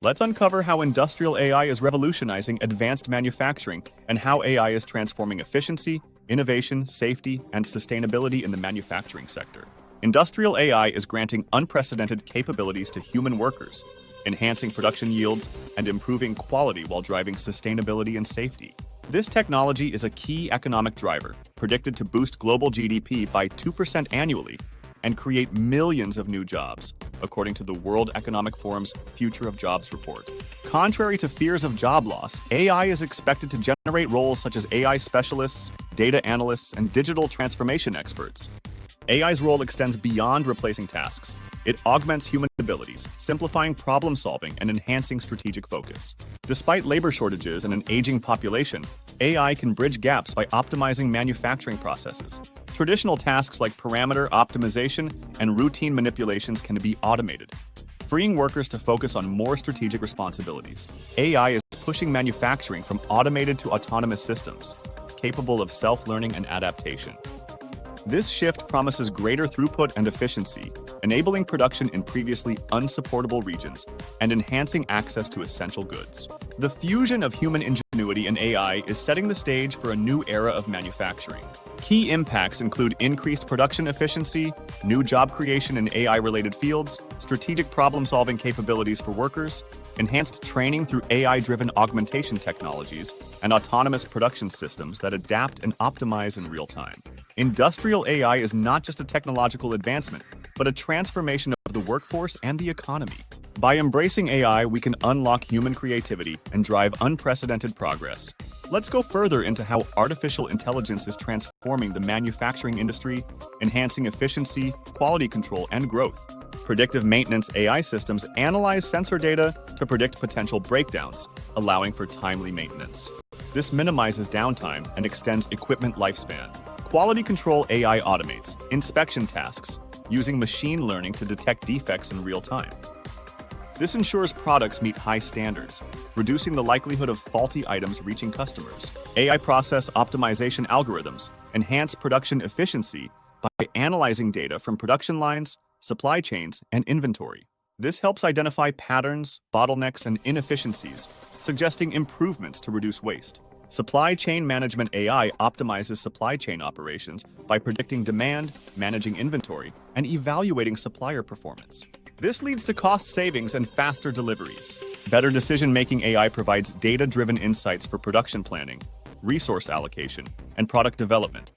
Let's uncover how industrial AI is revolutionizing advanced manufacturing and how AI is transforming efficiency, innovation, safety, and sustainability in the manufacturing sector. Industrial AI is granting unprecedented capabilities to human workers, enhancing production yields and improving quality while driving sustainability and safety. This technology is a key economic driver, predicted to boost global GDP by 2% annually and create millions of new jobs, according to the World Economic Forum's Future of Jobs report. Contrary to fears of job loss, AI is expected to generate roles such as AI specialists, data analysts, and digital transformation experts. AI's role extends beyond replacing tasks. It augments human abilities, simplifying problem solving and enhancing strategic focus. Despite labor shortages and an aging population, AI can bridge gaps by optimizing manufacturing processes. Traditional tasks like parameter optimization and routine manipulations can be automated, freeing workers to focus on more strategic responsibilities. AI is pushing manufacturing from automated to autonomous systems, capable of self-learning and adaptation. This shift promises greater throughput and efficiency, enabling production in previously unsupportable regions and enhancing access to essential goods. The fusion of human ingenuity and AI is setting the stage for a new era of manufacturing. Key impacts include increased production efficiency, new job creation in AI-related fields, strategic problem-solving capabilities for workers, enhanced training through AI-driven augmentation technologies, and autonomous production systems that adapt and optimize in real time. Industrial AI is not just a technological advancement, but a transformation of the workforce and the economy. By embracing AI, we can unlock human creativity and drive unprecedented progress. Let's go further into how artificial intelligence is transforming the manufacturing industry, enhancing efficiency, quality control, and growth. Predictive maintenance AI systems analyze sensor data to predict potential breakdowns, allowing for timely maintenance. This minimizes downtime and extends equipment lifespan. Quality control AI automates inspection tasks, using machine learning to detect defects in real time. This ensures products meet high standards, reducing the likelihood of faulty items reaching customers. AI process optimization algorithms enhance production efficiency by analyzing data from production lines, supply chains, and inventory. This helps identify patterns, bottlenecks, and inefficiencies, suggesting improvements to reduce waste. Supply chain management AI optimizes supply chain operations by predicting demand, managing inventory, and evaluating supplier performance. This leads to cost savings and faster deliveries. Better decision-making AI provides data-driven insights for production planning, resource allocation, and product development,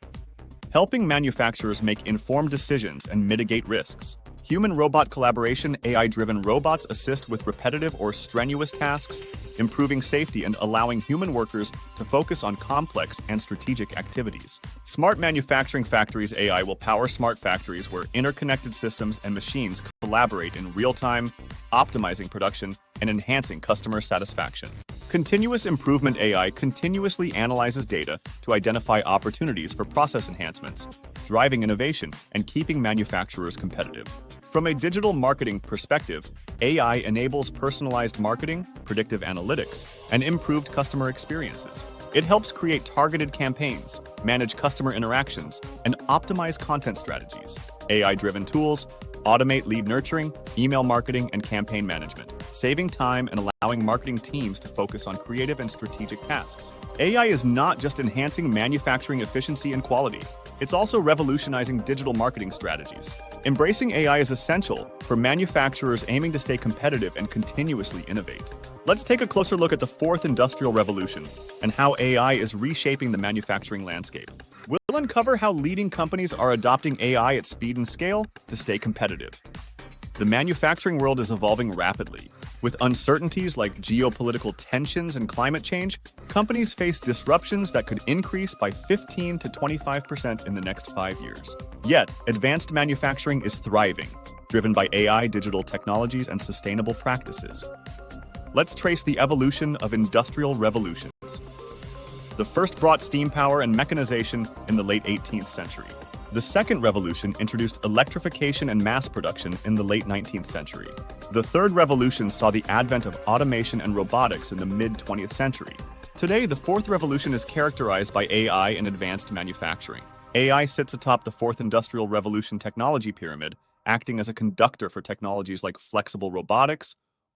helping manufacturers make informed decisions and mitigate risks. Human-robot collaboration AI-driven robots assist with repetitive or strenuous tasks, improving safety and allowing human workers to focus on complex and strategic activities. Smart manufacturing factories AI will power smart factories where interconnected systems and machines collaborate in real time, optimizing production and enhancing customer satisfaction. Continuous improvement AI continuously analyzes data to identify opportunities for process enhancements, driving innovation and keeping manufacturers competitive. From a digital marketing perspective, AI enables personalized marketing, predictive analytics, and improved customer experiences. It helps create targeted campaigns, manage customer interactions, and optimize content strategies. AI-driven tools automate lead nurturing, email marketing, and campaign management, saving time and allowing marketing teams to focus on creative and strategic tasks. AI is not just enhancing manufacturing efficiency and quality, it's also revolutionizing digital marketing strategies. Embracing AI is essential for manufacturers aiming to stay competitive and continuously innovate. Let's take a closer look at the fourth industrial revolution and how AI is reshaping the manufacturing landscape. We'll uncover how leading companies are adopting AI at speed and scale to stay competitive. The manufacturing world is evolving rapidly. With uncertainties like geopolitical tensions and climate change, companies face disruptions that could increase by 15 to 25% in the next 5 years. Yet, advanced manufacturing is thriving, driven by AI, digital technologies, and sustainable practices. Let's trace the evolution of industrial revolutions. The first brought steam power and mechanization in the late 18th century. The second revolution introduced electrification and mass production in the late 19th century. The third revolution saw the advent of automation and robotics in the mid-20th century. Today, the fourth revolution is characterized by AI and advanced manufacturing. AI sits atop the fourth industrial revolution technology pyramid, acting as a conductor for technologies like flexible robotics,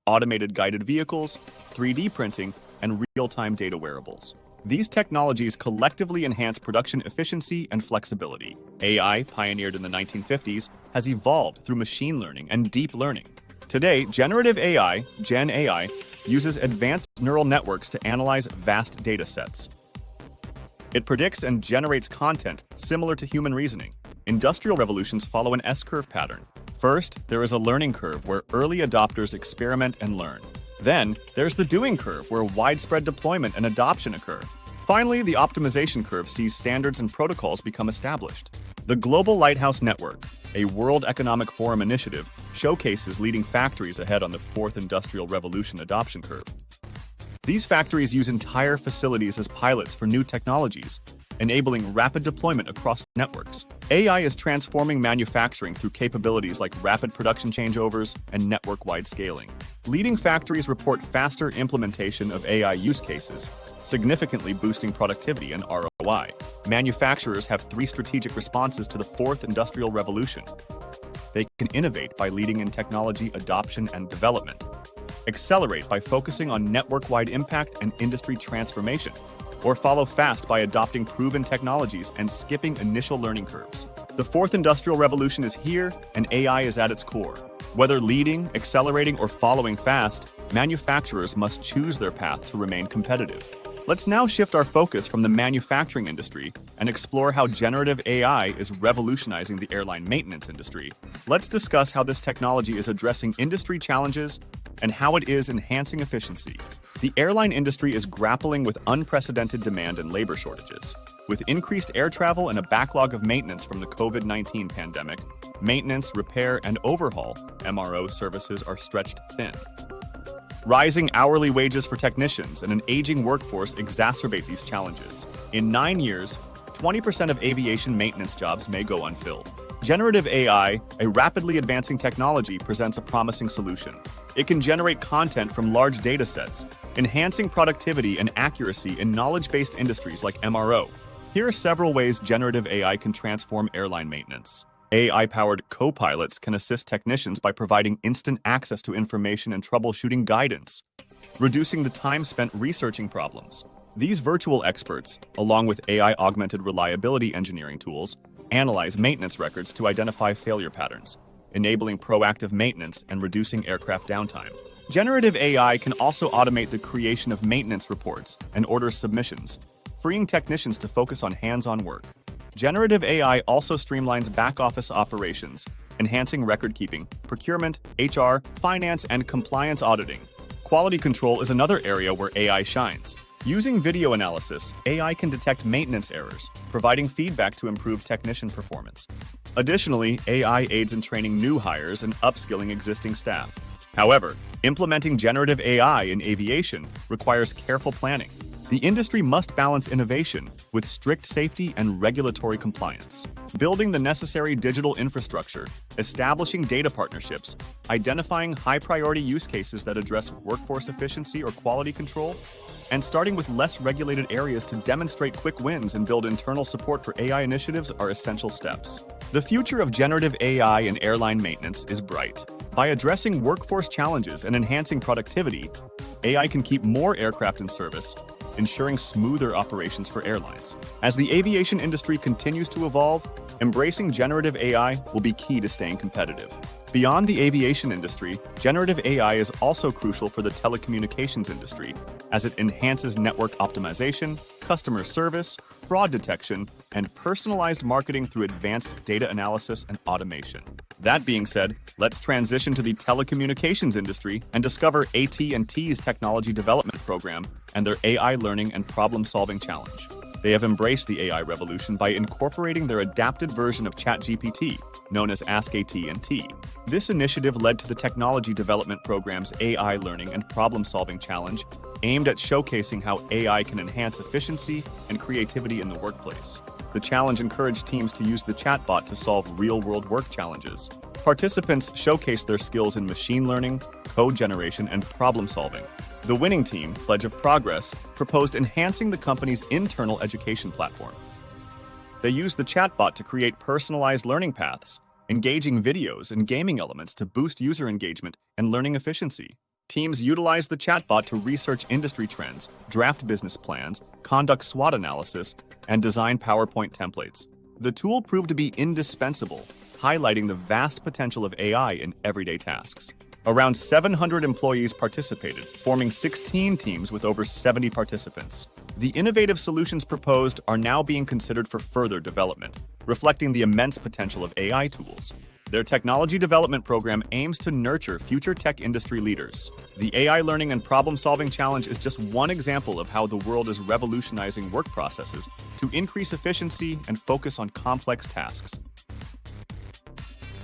automated guided vehicles, 3D printing, and real-time data wearables. These technologies collectively enhance production efficiency and flexibility. AI, pioneered in the 1950s, has evolved through machine learning and deep learning. Today, generative AI, Gen AI, uses advanced neural networks to analyze vast data sets. It predicts and generates content similar to human reasoning. Industrial revolutions follow an S-curve pattern. First, there is a learning curve where early adopters experiment and learn. Then, there's the doing curve where widespread deployment and adoption occur. Finally, the optimization curve sees standards and protocols become established. The Global Lighthouse Network, a World Economic Forum initiative, showcases leading factories ahead on the fourth industrial revolution adoption curve. These factories use entire facilities as pilots for new technologies, enabling rapid deployment across networks. AI is transforming manufacturing through capabilities like rapid production changeovers and network-wide scaling. Leading factories report faster implementation of AI use cases, significantly boosting productivity and ROI. Manufacturers have three strategic responses to the fourth industrial revolution. They can innovate by leading in technology adoption and development, accelerate by focusing on network-wide impact and industry transformation, or follow fast by adopting proven technologies and skipping initial learning curves. The fourth industrial revolution is here, and AI is at its core. Whether leading, accelerating, or following fast, manufacturers must choose their path to remain competitive. Let's now shift our focus from the manufacturing industry and explore how generative AI is revolutionizing the airline maintenance industry. Let's discuss how this technology is addressing industry challenges and how it is enhancing efficiency. The airline industry is grappling with unprecedented demand and labor shortages. With increased air travel and a backlog of maintenance from the COVID-19 pandemic, maintenance, repair, and overhaul (MRO) services are stretched thin. Rising hourly wages for technicians and an aging workforce exacerbate these challenges. In 9 years, 20% of aviation maintenance jobs may go unfilled. Generative AI, a rapidly advancing technology, presents a promising solution. It can generate content from large data sets, enhancing productivity and accuracy in knowledge-based industries like MRO. Here are several ways generative AI can transform airline maintenance. AI-powered co-pilots can assist technicians by providing instant access to information and troubleshooting guidance, reducing the time spent researching problems. These virtual experts, along with AI-augmented reliability engineering tools, analyze maintenance records to identify failure patterns, enabling proactive maintenance and reducing aircraft downtime. Generative AI can also automate the creation of maintenance reports and order submissions, freeing technicians to focus on hands-on work. Generative AI also streamlines back-office operations, enhancing record-keeping, procurement, HR, finance, and compliance auditing. Quality control is another area where AI shines. Using video analysis, AI can detect maintenance errors, providing feedback to improve technician performance. Additionally, AI aids in training new hires and upskilling existing staff. However, implementing generative AI in aviation requires careful planning. The industry must balance innovation with strict safety and regulatory compliance. Building the necessary digital infrastructure, establishing data partnerships, identifying high-priority use cases that address workforce efficiency or quality control, and starting with less regulated areas to demonstrate quick wins and build internal support for AI initiatives are essential steps. The future of generative AI in airline maintenance is bright. By addressing workforce challenges and enhancing productivity, AI can keep more aircraft in service, ensuring smoother operations for airlines. As the aviation industry continues to evolve, embracing generative AI will be key to staying competitive. Beyond the aviation industry, generative AI is also crucial for the telecommunications industry, as it enhances network optimization, customer service, fraud detection, and personalized marketing through advanced data analysis and automation. That being said, let's transition to the telecommunications industry and discover AT&T's technology development program and their AI learning and problem-solving challenge. They have embraced the AI revolution by incorporating their adapted version of ChatGPT, known as Ask AT&T. This initiative led to the Technology Development Program's AI Learning and Problem-Solving Challenge, aimed at showcasing how AI can enhance efficiency and creativity in the workplace. The challenge encouraged teams to use the chatbot to solve real-world work challenges. Participants showcased their skills in machine learning, code generation, and problem-solving. The winning team, Pledge of Progress, proposed enhancing the company's internal education platform. They used the chatbot to create personalized learning paths, engaging videos and gaming elements to boost user engagement and learning efficiency. Teams utilize the chatbot to research industry trends, draft business plans, conduct SWOT analysis, and design PowerPoint templates. The tool proved to be indispensable, highlighting the vast potential of AI in everyday tasks. Around 700 employees participated, forming 16 teams with over 70 participants. The innovative solutions proposed are now being considered for further development, reflecting the immense potential of AI tools. Their technology development program aims to nurture future tech industry leaders. The AI Learning and Problem-Solving Challenge is just one example of how the world is revolutionizing work processes to increase efficiency and focus on complex tasks.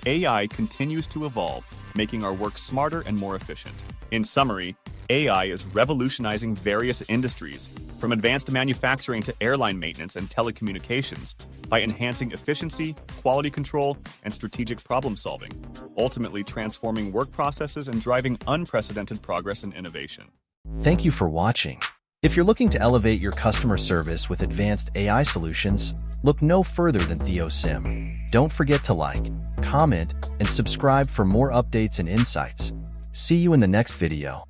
AI continues to evolve, making our work smarter and more efficient. In summary, AI is revolutionizing various industries, from advanced manufacturing to airline maintenance and telecommunications, by enhancing efficiency, quality control, and strategic problem-solving, ultimately transforming work processes and driving unprecedented progress and innovation. Thank you for watching. If you're looking to elevate your customer service with advanced AI solutions, look no further than TheoSim. Don't forget to like, comment, and subscribe for more updates and insights. See you in the next video.